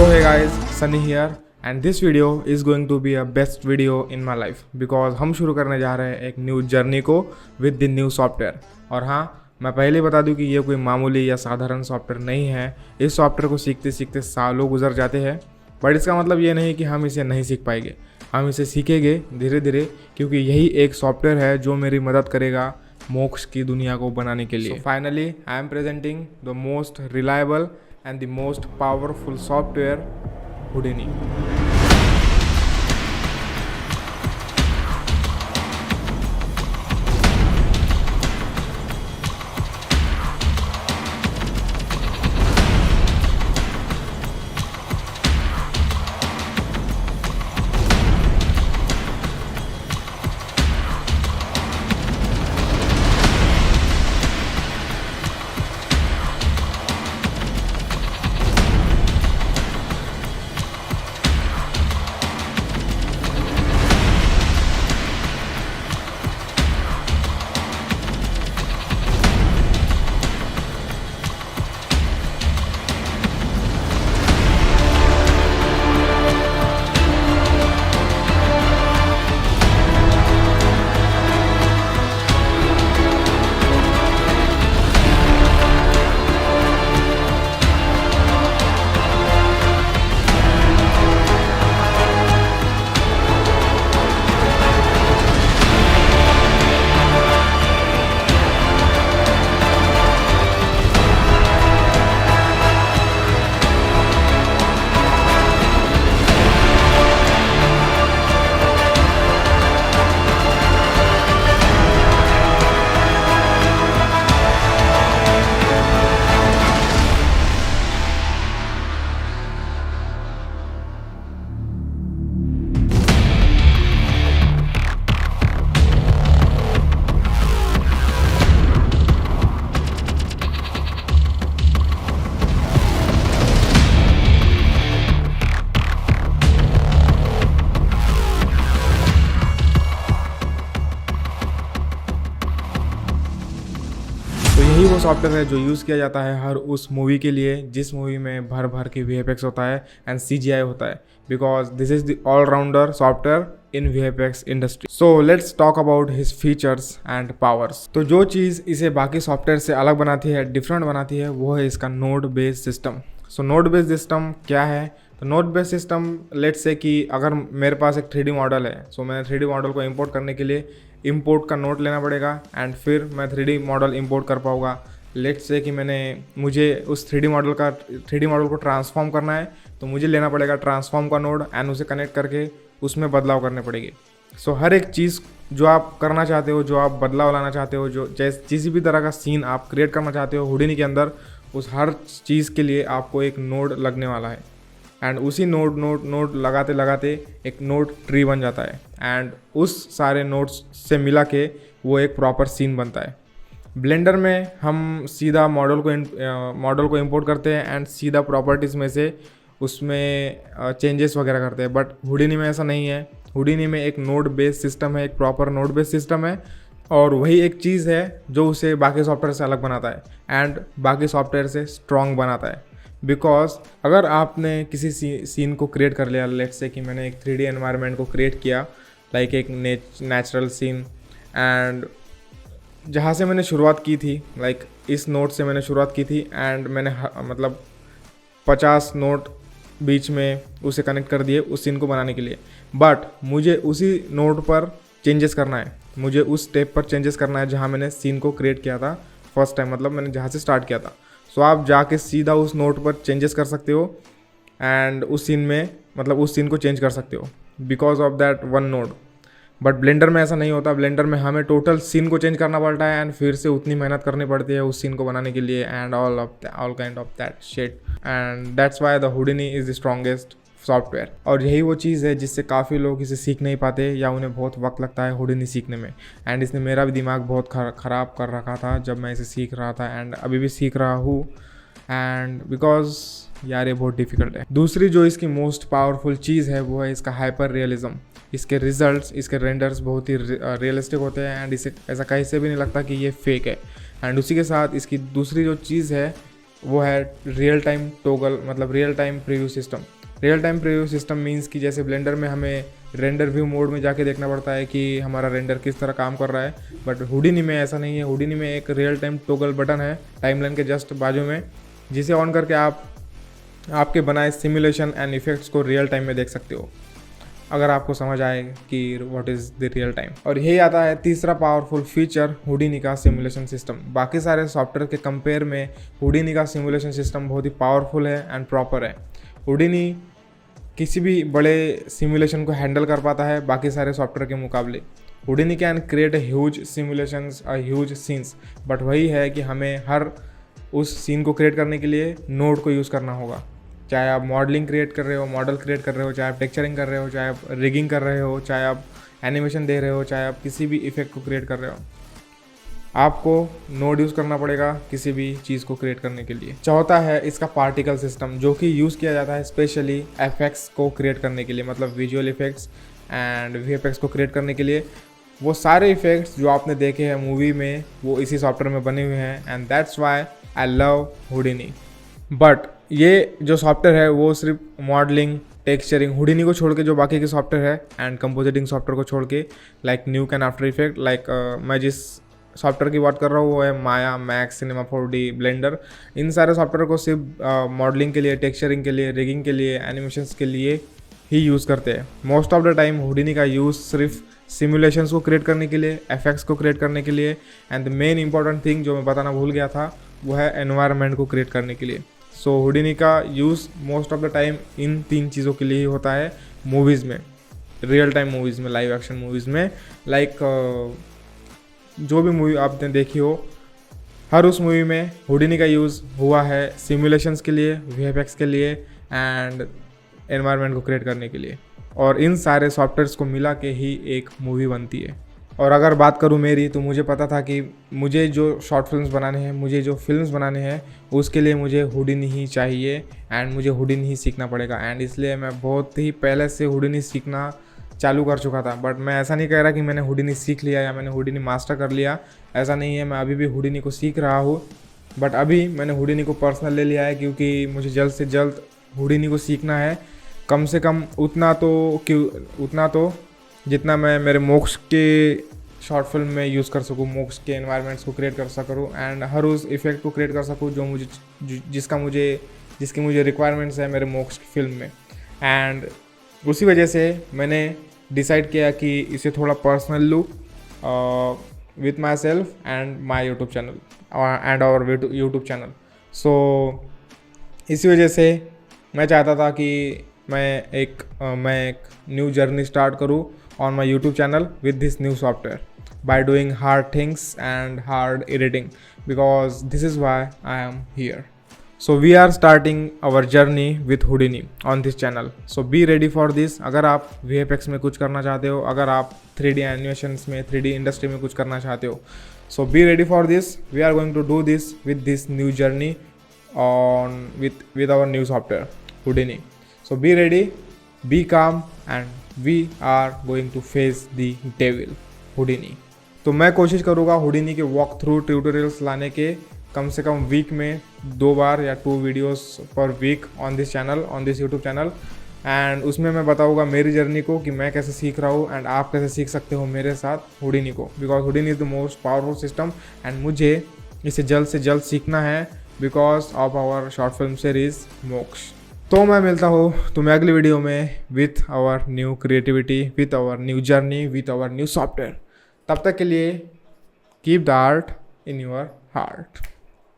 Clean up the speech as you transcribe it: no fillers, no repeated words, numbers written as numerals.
So hey guys, Sunny here and this video is going to be a best video in my life because हम शुरू करने जा रहे हैं एक न्यू जर्नी को विद द न्यू सॉफ्टवेयर। और हाँ, मैं पहले बता दूं कि ये कोई मामूली या साधारण सॉफ्टवेयर नहीं है। इस सॉफ्टवेयर को सीखते सीखते सालों गुजर जाते हैं, बट इसका मतलब ये नहीं कि हम इसे नहीं सीख पाएंगे। हम इसे सीखेंगे धीरे धीरे, क्योंकि यही एक सॉफ्टवेयर है जो मेरी मदद करेगा मोक्ष की दुनिया को बनाने के लिए। Finally I am presenting the most reliable and the most powerful software, Houdini. तो यही वो सॉफ्टवेयर है जो यूज़ किया जाता है हर उस मूवी के लिए जिस मूवी में भर भर के VFX होता है एंड CGI होता है, because this is the all rounder software in VFX industry. So let's talk about his features and powers. तो जो चीज़ इसे बाकी सॉफ्टवेयर से अलग बनाती है, डिफरेंट बनाती है, वो है इसका नोड बेस्ड सिस्टम। सो नोड बेस्ड सिस्टम क्या है? तो node based system, let's say कि अगर मेरे पास एक 3D मॉडल है, सो मैंने 3D मॉडल को इंपोर्ट करने के लिए इंपोर्ट का नोट लेना पड़ेगा एंड फिर मैं 3D मॉडल इंपोर्ट कर पाऊँगा। लेट्स से कि मुझे उस 3D मॉडल को ट्रांसफॉर्म करना है, तो मुझे लेना पड़ेगा ट्रांसफॉर्म का नोड एंड उसे कनेक्ट करके उसमें बदलाव करने पड़ेगी। सो हर एक चीज़ जो आप करना चाहते हो, जो आप बदलाव लाना चाहते हो, जो किसी भी तरह का सीन आप क्रिएट करना चाहते हो Houdini के अंदर, उस हर चीज़ के लिए आपको एक नोड लगने वाला है एंड उसी नोड लगाते लगाते एक नोड ट्री बन जाता है एंड उस सारे नोड्स से मिला के वो एक प्रॉपर सीन बनता है। ब्लेंडर में हम सीधा मॉडल को इंपोर्ट करते हैं एंड सीधा प्रॉपर्टीज़ में से उसमें चेंजेस वगैरह करते हैं, बट Houdini में ऐसा नहीं है। Houdini में एक नोड बेस्ड सिस्टम है, एक प्रॉपर नोड बेस्ड सिस्टम है, और वही एक चीज़ है जो उसे बाकी सॉफ्टवेयर से अलग बनाता है एंड बाकी सॉफ्टवेयर से स्ट्रॉन्ग बनाता है। बिकॉज अगर आपने किसी सीन को क्रिएट कर लिया, लेट्स से कि मैंने एक 3D एनवायरनमेंट को क्रिएट किया, लाइक एक नेचुरल सीन, एंड जहाँ से मैंने शुरुआत की थी, लाइक इस नोट से मैंने शुरुआत की थी एंड मैंने मतलब 50 नोट बीच में उसे कनेक्ट कर दिए उस सीन को बनाने के लिए, बट मुझे उसी नोट पर चेंजेस करना है, मुझे उस स्टेप पर चेंजेस करना है जहाँ मैंने सीन को क्रिएट किया था फर्स्ट टाइम, मतलब मैंने जहाँ से स्टार्ट किया था। सो आप जाके सीधा उस नोट पर चेंजेस कर सकते हो एंड उस सीन में, मतलब उस सीन को चेंज कर सकते हो because of that one node. But blender में ऐसा नहीं होता। ब्लेंडर में हमें टोटल सीन को चेंज करना पड़ता है एंड फिर से उतनी मेहनत करनी पड़ती है उस सीन को बनाने के लिए and all kind of that shit, and that's why the Houdini is the strongest software. और यही वो चीज़ है जिससे काफ़ी लोग इसे सीख नहीं पाते या उन्हें बहुत वक्त लगता है Houdini सीखने में। एंड इसने मेरा भी दिमाग बहुत ख़राब कर रखा था जब मैं इसे सीख रहा था एंड अभी भी सीख रहा हूँ, एंड बिकॉज यार ये बहुत डिफ़िकल्ट है। दूसरी जो इसकी मोस्ट पावरफुल चीज़ है वो है इसका हाइपर रियलिज्म। इसके रिजल्ट्स, इसके रेंडर्स बहुत ही रियलिस्टिक होते हैं एंड इसे ऐसा कहीं से भी नहीं लगता कि ये फेक है। एंड उसी के साथ इसकी दूसरी जो चीज़ है वो है रियल टाइम टोगल, मतलब real time preview system. Real time preview system means कि जैसे ब्लेंडर में हमें रेंडर व्यू मोड में जाके देखना पड़ता है कि हमारा रेंडर किस तरह काम कर रहा है, बट हुडिनी में ऐसा नहीं है। हुडिनी में एक रियल टाइम टोगल बटन है टाइमलाइन के जस्ट बाजू में, जिसे ऑन करके आप आपके बनाए सिमुलेशन एंड इफेक्ट्स को रियल टाइम में देख सकते हो, अगर आपको समझ आए कि what is the real time. और यही आता है तीसरा पावरफुल फीचर हुडिनी का सिमुलेशन सिस्टम। बाकी सारे सॉफ्टवेयर के कंपेयर में हुडिनी का सिमुलेशन सिस्टम बहुत ही पावरफुल है एंड प्रॉपर है। हुडिनी किसी भी बड़े सिमुलेशन को हैंडल कर पाता है बाकी सारे सॉफ्टवेयर के मुकाबले। Houdini can create huge simulations huge scenes, but वही है कि हमें हर उस सीन को क्रिएट करने के लिए नोड को यूज़ करना होगा। चाहे आप मॉडलिंग क्रिएट कर रहे हो, मॉडल क्रिएट कर रहे हो, चाहे आप टेक्चरिंग कर रहे हो, चाहे आप रिगिंग कर रहे हो, चाहे आप एनिमेशन दे रहे हो, चाहे आप किसी भी इफेक्ट को क्रिएट कर रहे हो, आपको नोड यूज़ करना पड़ेगा किसी भी चीज़ को क्रिएट करने के लिए। चौथा है इसका पार्टिकल सिस्टम, जो कि यूज़ किया जाता है स्पेशली एफएक्स को क्रिएट करने के लिए, मतलब विजुअल इफेक्ट्स एंड वीएफएक्स को क्रिएट करने के लिए। वो सारे इफेक्ट्स जो आपने देखे हैं मूवी में वो इसी सॉफ्टवेयर में बने हुए हैं, and that's why I love Houdini. But ये जो सॉफ्टवेयर है वो सिर्फ मॉडलिंग, टेक्सचरिंग, हुडिनी को छोड़ के जो बाकी के सॉफ्टवेयर है एंड कंपोजिटिंग सॉफ्टवेयर को छोड़ के, like न्यूक and after effect, like मैं जिस सॉफ्टवेयर की बात कर रहा हूँ वो है माया, मैक्स, सिनेमा 4D, ब्लेंडर। इन सारे सॉफ्टवेयर को सिर्फ मॉडलिंग के लिए, टेक्सचरिंग के लिए, रिगिंग के लिए, एनिमेशंस के लिए ही यूज़ करते हैं। Most of the time Houdini का यूज़ सिर्फ सिमुलेशंस को क्रिएट करने के लिए, एफेक्ट्स को क्रिएट करने के लिए, and the main important thing जो मैं बताना भूल गया था वो है एनवायरनमेंट को क्रिएट करने के लिए। सो हुडिनी का use most of the time in 3 चीज़ों के लिए ही होता है मूवीज़ में, रियल टाइम मूवीज़ में, लाइव एक्शन मूवीज़ में। लाइक जो भी मूवी आपने देखी हो, हर उस मूवी में हुडिनी का यूज़ हुआ है सिमुलेशंस के लिए, वीएफएक्स के लिए एंड एनवायरनमेंट को क्रिएट करने के लिए, और इन सारे सॉफ्टवेयर्स को मिला के ही एक मूवी बनती है। और अगर बात करूँ मेरी, तो मुझे पता था कि मुझे जो शॉर्ट फिल्म्स बनाने हैं, मुझे जो फिल्म्स बनाने हैं, उसके लिए मुझे हुडिनी ही चाहिए एंड मुझे हुडिनी ही सीखना पड़ेगा। एंड इसलिए मैं बहुत ही पहले से हुडिनी सीखना चालू कर चुका था। बट मैं ऐसा नहीं कह रहा कि मैंने हुडिनी सीख लिया या मैंने हुडिनी मास्टर कर लिया, ऐसा नहीं है। मैं अभी भी हुडिनी को सीख रहा हूँ, बट अभी मैंने हुडिनी को पर्सनल ले लिया है क्योंकि मुझे जल्द से जल्द हुडिनी को सीखना है। कम से कम उतना तो जितना मैं मेरे मोक्ष के शॉर्ट फिल्म में यूज़ कर सकूँ, मोक्ष के एनवायरनमेंट्स को क्रिएट कर सकूँ एंड हर उस इफेक्ट को क्रिएट कर सकूँ जो मुझे जिसकी मुझे रिक्वायरमेंट्स है मेरे मोक्ष की फिल्म में। एंड उसी वजह से मैंने डिसाइड किया कि इसे थोड़ा पर्सनल लूँ with myself and my YouTube channel and our YouTube channel. So इसी वजह से मैं चाहता था कि मैं एक न्यू जर्नी स्टार्ट करूँ on my YouTube channel with this new software by doing hard things and hard editing, because this is why I am here. So we are starting our journey with Houdini on this channel. So be ready for this. अगर आप VFX में कुछ करना चाहते हो, अगर आप 3D animations में, 3D industry में कुछ करना चाहते हो, so be ready for this. We are going to do this with this new journey on with our new software Houdini. So be ready, be calm and we are going to face the devil Houdini. तो मैं कोशिश करूँगा Houdini के walk through tutorials लाने के कम से कम week में 2 बार या 2 videos per week on this channel, on this YouTube channel. And उसमें मैं बताऊँगा मेरी जर्नी को कि मैं कैसे सीख रहा हूँ एंड आप कैसे सीख सकते हो मेरे साथ हुडिनी को, because Houdini is the most powerful system and मुझे इसे जल्द से जल्द सीखना है because of our short film series Moksh. तो मैं मिलता हूँ तुम्हें अगली वीडियो में with our new creativity, with our new journey, with our new software. तब तक के लिए keep the art in your heart.